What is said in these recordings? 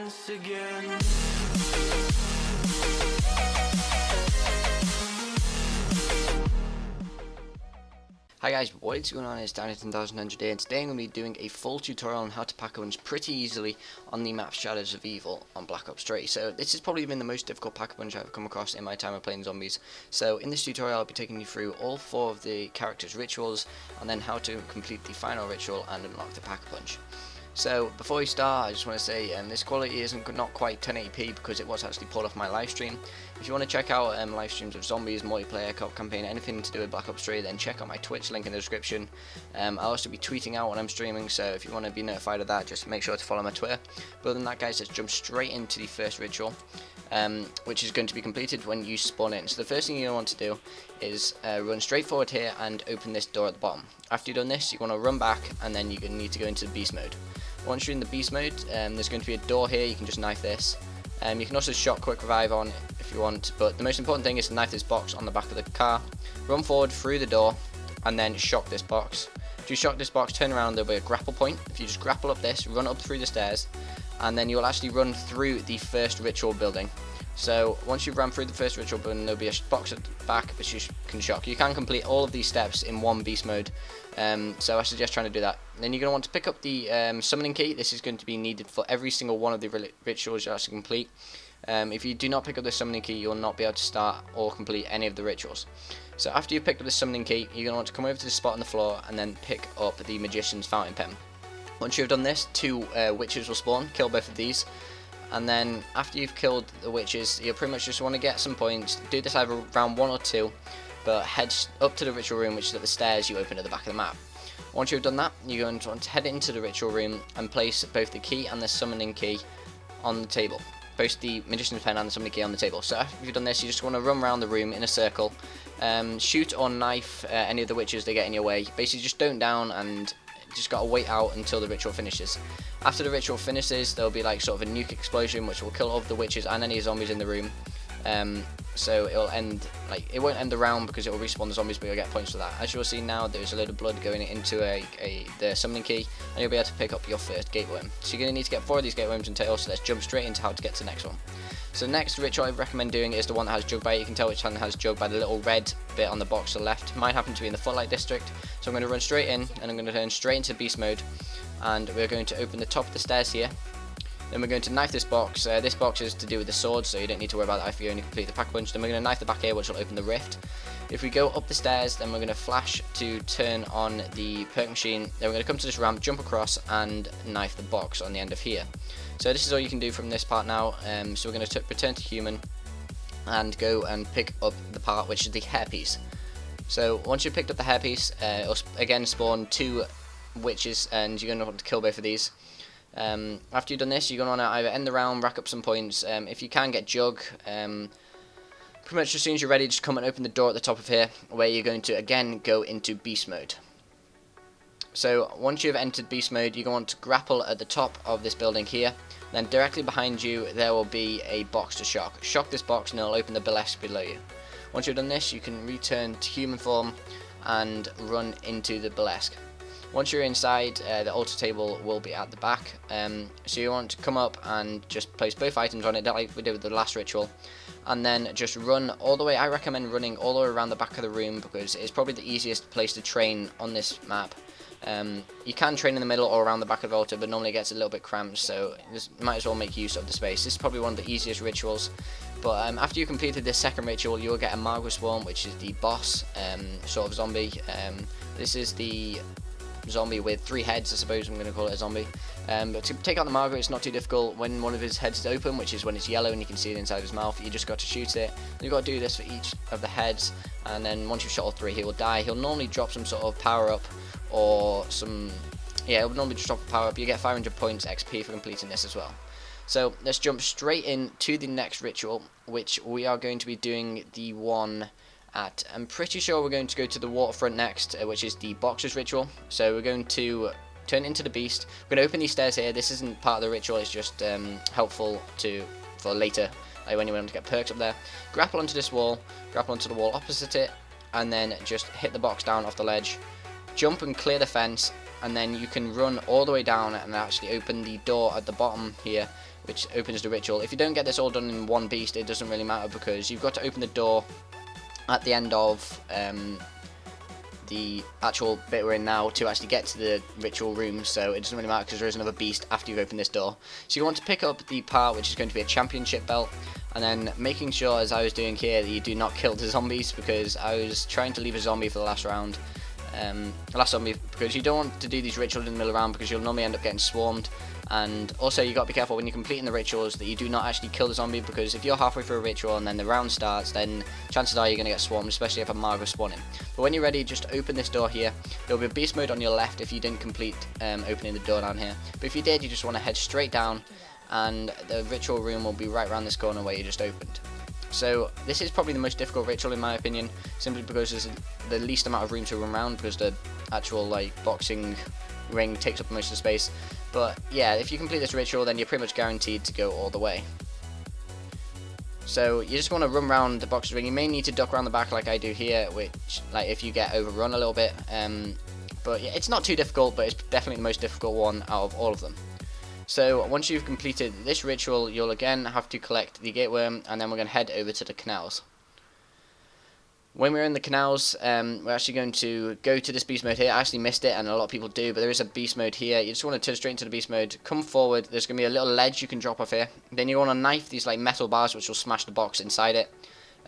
once again. Hi guys, what is going on? It's Danny10100 here, and today I'm going to be doing a full tutorial on how to pack a punch pretty easily on the map Shadows of Evil on Black Ops 3. So this has probably been the most difficult pack a punch I've come across in my time of playing zombies. So in this tutorial I'll be taking you through all 4 of the characters' rituals, and then how to complete the final ritual and unlock the pack a punch. So before we start, I just want to say this quality isn't not quite 1080p because it was actually pulled off my live stream. If you want to check out live streams of zombies, multiplayer, co-op campaign, anything to do with Black Ops 3, then check out my Twitch link in the description. I'll also be tweeting out when I'm streaming, so if you want to be notified of that, just make sure to follow my Twitter. But other than that, guys, let's jump straight into the first ritual, which is going to be completed when you spawn in. So the first thing you want to do is run straight forward here and open this door at the bottom. After you've done this, you want to run back, and then you're going to need to go into the beast mode. Once you're in the beast mode, there's going to be a door here. You can just knife this. You can also shot quick revive on if you want, but the most important thing is to knife this box on the back of the car, run forward through the door, and then shock this box. If you shock this box, turn around, there'll be a grapple point. If you just grapple up this, run up through the stairs, and then you'll actually run through the first ritual building. So once you've run through the first ritual building, there'll be a box at the back which you can shock. You can complete all of these steps in one beast mode, so I suggest trying to do that. Then you're going to want to pick up the summoning key. This is going to be needed for every single one of the rituals you actually complete. If you do not pick up the summoning key, you'll not be able to start or complete any of the rituals. So after you've picked up the summoning key, you're going to want to come over to the spot on the floor and then pick up the magician's fountain pen. Once you've done this, 2 witches will spawn. Kill both of these. And then after you've killed the witches, you pretty much just want to get some points. Do this either round 1 or 2, but head up to the ritual room, which is at the stairs you open at the back of the map. Once you've done that, you're going to want to head into the ritual room and place both the key and the summoning key on the table. Both the magician's pen and the summoning key on the table. So after you've done this, you just want to run around the room in a circle, shoot or knife any of the witches that get in your way. Basically just don't down, and just gotta wait out until the ritual finishes. After the ritual finishes, there'll be like sort of a nuke explosion which will kill all of the witches and any zombies in the room. So it'll end, like, it won't end the round because it will respawn the zombies, but you'll get points for that. As you'll see now, there's a load of blood going into the summoning key, and you'll be able to pick up your first gateworm. So you're going to need to get 4 of these gateworms in total, so let's jump straight into how to get to the next one. So the next ritual I recommend doing is the one that has jug by it. You can tell which one has jug by the little red bit on the box to the left. Mine happen to be in the Footlight District, so I'm going to run straight in, and I'm going to turn straight into beast mode, and we're going to open the top of the stairs here. Then we're going to knife this box. This box is to do with the sword, so you don't need to worry about that if you only complete the pack punch. Then we're going to knife the back here, which will open the rift. If we go up the stairs, then we're going to flash to turn on the perk machine. Then we're going to come to this ramp, jump across, and knife the box on the end of here. So this is all you can do from this part now. So we're going to return to human and go and pick up the part which is the hairpiece. So once you've picked up the hairpiece, it'll again spawn 2 witches, and you're going to want to kill both of these. After you've done this, you're going to want to either end the round, rack up some points. If you can get jug, pretty much as soon as you're ready, just come and open the door at the top of here, where you're going to again go into beast mode. So once you've entered beast mode, you're going to want to grapple at the top of this building here. Then directly behind you there will be a box to shock. Shock this box and it'll open the Belesque below you. Once you've done this, you can return to human form and run into the Belesque. Once you're inside, the altar table will be at the back, so you want to come up and just place both items on it, like we did with the last ritual, and then just run all the way. I recommend running all the way around the back of the room because it's probably the easiest place to train on this map. You can train in the middle or around the back of the altar, but normally it gets a little bit cramped, so you might as well make use of the space. This is probably one of the easiest rituals, but after you completed this second ritual, you will get a Margot Swarm, which is the boss sort of zombie. This is the zombie with 3 heads, I suppose I'm going to call it a zombie. But to take out the Margot, it's not too difficult. When one of his heads is open, which is when it's yellow and you can see it inside his mouth, you just got to shoot it. You've got to do this for each of the heads, and then once you've shot all 3, he will die. He'll normally drop some sort of power up, or some, yeah, he'll normally just drop a power up. You get 500 points XP for completing this as well. So let's jump straight in to the next ritual, which we are going to be doing the one at, I'm pretty sure we're going to go to the waterfront next, which is the boxers ritual. So we're going to turn into the beast. We're going to open these stairs here. This isn't part of the ritual, it's just helpful for later, like when you want to get perks up there. Grapple onto this wall, grapple onto the wall opposite it, and then just hit the box down off the ledge. Jump and clear the fence, and then you can run all the way down and actually open the door at the bottom here, which opens the ritual. If you don't get this all done in one beast, it doesn't really matter, because you've got to open the door at the end of the actual bit we're in now to actually get to the ritual room, so it doesn't really matter because there is another beast after you've opened this door. So you want to pick up the part which is going to be a championship belt, and then making sure, as I was doing here, that you do not kill the zombies, because I was trying to leave a zombie for the last round. Because you don't want to do these rituals in the middle of the round, because you'll normally end up getting swarmed. And also you got to be careful when you're completing the rituals that you do not actually kill the zombie, because if you're halfway through a ritual and then the round starts, then chances are you're going to get swarmed, especially if a Marg is spawning. But when you're ready, just open this door here. There will be a beast mode on your left if you didn't complete opening the door down here. But if you did, you just want to head straight down, and the ritual room will be right around this corner where you just opened. So this is probably the most difficult ritual in my opinion, simply because there's the least amount of room to run around, because the actual boxing ring takes up most of the space. But yeah, if you complete this ritual, then you're pretty much guaranteed to go all the way. So you just want to run around the boxing ring. You may need to duck around the back like I do here, which if you get overrun a little bit. But yeah, it's not too difficult, but it's definitely the most difficult one out of all of them. So once you've completed this ritual, you'll again have to collect the gateworm, and then we're going to head over to the canals. When we're in the canals, we're actually going to go to this beast mode here. I actually missed it, and a lot of people do, but there is a beast mode here. You just want to turn straight into the beast mode, come forward, there's going to be a little ledge you can drop off here. Then you want to knife these metal bars, which will smash the box inside it.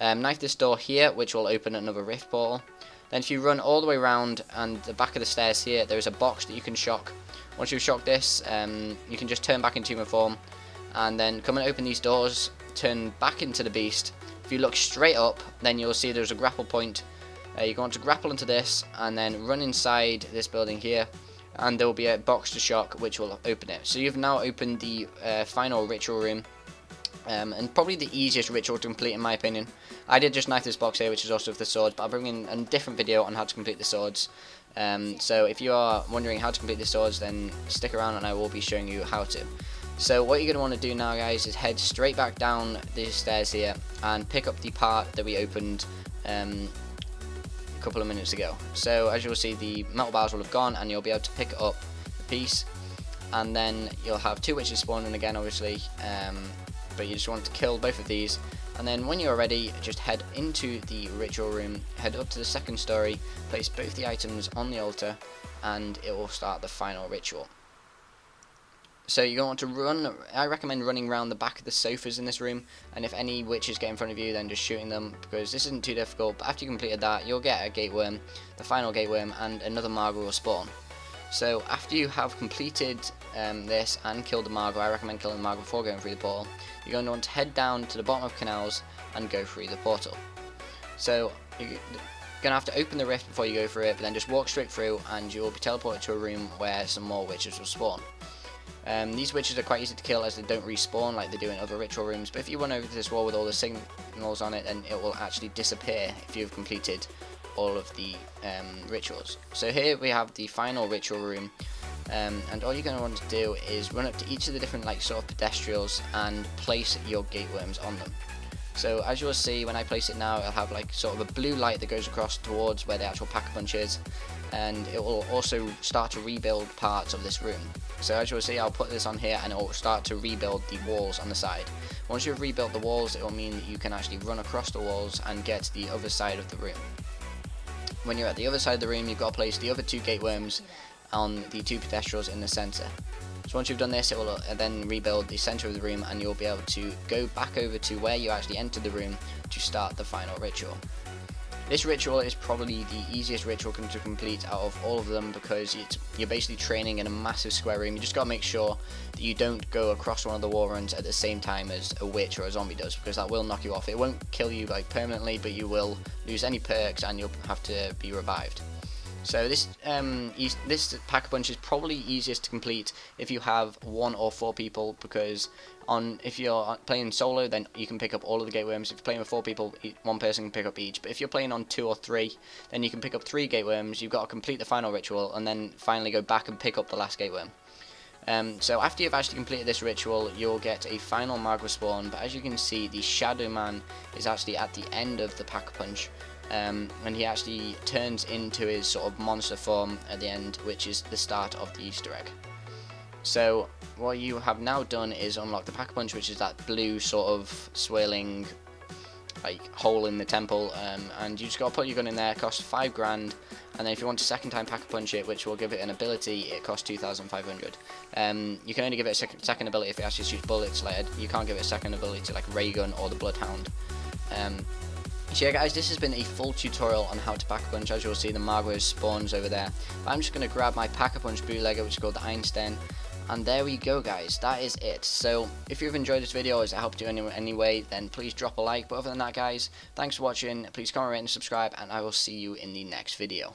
Knife this door here, which will open another rift portal. Then if you run all the way around and the back of the stairs here, there is a box that you can shock. Once you've shocked this, you can just turn back into human form, and then come and open these doors, turn back into the beast. If you look straight up, then you'll see there's a grapple point. You're going to grapple into this, and then run inside this building here, and there will be a box to shock which will open it. So you've now opened the final ritual room, and probably the easiest ritual to complete in my opinion. I did just knife this box here, which is also with the swords, but I'll bring in a different video on how to complete the swords. So if you are wondering how to complete the swords, then stick around and I will be showing you how to. So what you're going to want to do now, guys, is head straight back down these stairs here and pick up the part that we opened a couple of minutes ago. So as you'll see, the metal bars will have gone, and you'll be able to pick up the piece, and then you'll have two witches spawning again, obviously, but you just want to kill both of these. And then when you're ready, just head into the ritual room, head up to the second story, place both the items on the altar, and it will start the final ritual. So you're going to want to run. I recommend running around the back of the sofas in this room, and if any witches get in front of you, then just shooting them, because this isn't too difficult. But after you completed that, you'll get a gateworm, the final gateworm, and another Marg will spawn. So after you have completed this and killed the Marg, I recommend killing the Marg before going through the portal. You're going to want to head down to the bottom of canals and go through the portal. So you're going to have to open the rift before you go through it, but then just walk straight through, and you will be teleported to a room where some more witches will spawn. These witches are quite easy to kill, as they don't respawn like they do in other ritual rooms, but if you run over to this wall with all the signals on it, then it will actually disappear if you've completed all of the rituals. So here we have the final ritual room, and all you're going to want to do is run up to each of the different sort of pedestrials and place your gateworms on them. So as you'll see, when I place it now, it'll have sort of a blue light that goes across towards where the actual pack-a-punch is, and it will also start to rebuild parts of this room. So as you'll see, I'll put this on here and it will start to rebuild the walls on the side. Once you've rebuilt the walls, it will mean that you can actually run across the walls and get to the other side of the room. When you're at the other side of the room, you've got to place the other two gateworms on the two pedestrials in the centre. So once you've done this, it will then rebuild the centre of the room, and you'll be able to go back over to where you actually entered the room to start the final ritual. This ritual is probably the easiest ritual to complete out of all of them, because you're basically training in a massive square room. You just got to make sure that you don't go across one of the wall runs at the same time as a witch or a zombie does, because that will knock you off. It won't kill you permanently, but you will lose any perks and you'll have to be revived. So this pack-a-punch is probably easiest to complete if you have 1 or 4 people, because if you're playing solo, then you can pick up all of the gateworms. If you're playing with 4 people, 1 person can pick up each. But if you're playing on 2 or 3, then you can pick up 3 gateworms. You've got to complete the final ritual and then finally go back and pick up the last gateworm. So after you've actually completed this ritual, you'll get a final Marg spawn. But as you can see, the Shadow Man is actually at the end of the pack-a-punch. and he actually turns into his sort of monster form at the end, which is the start of the Easter egg. So what you have now done is unlock the Pack-a-Punch, which is that blue sort of swirling like hole in the temple, and you just got to put your gun in there. It costs 5 grand, and then if you want to second time Pack-a-Punch it, which will give it an ability, it costs 2,500. You can only give it a second ability if it actually shoots bullets. Like, you can't give it a second ability to like Ray Gun or the Bloodhound. So yeah guys, this has been a full tutorial on how to Pack-a-Punch. As you'll see, the Margwas spawns over there. But I'm just going to grab my Pack-a-Punch bootlegger, which is called the Einstein. And there we go guys, that is it. So if you've enjoyed this video, as it helped you in any way, then please drop a like. But other than that guys, thanks for watching, please comment, rate and subscribe, and I will see you in the next video.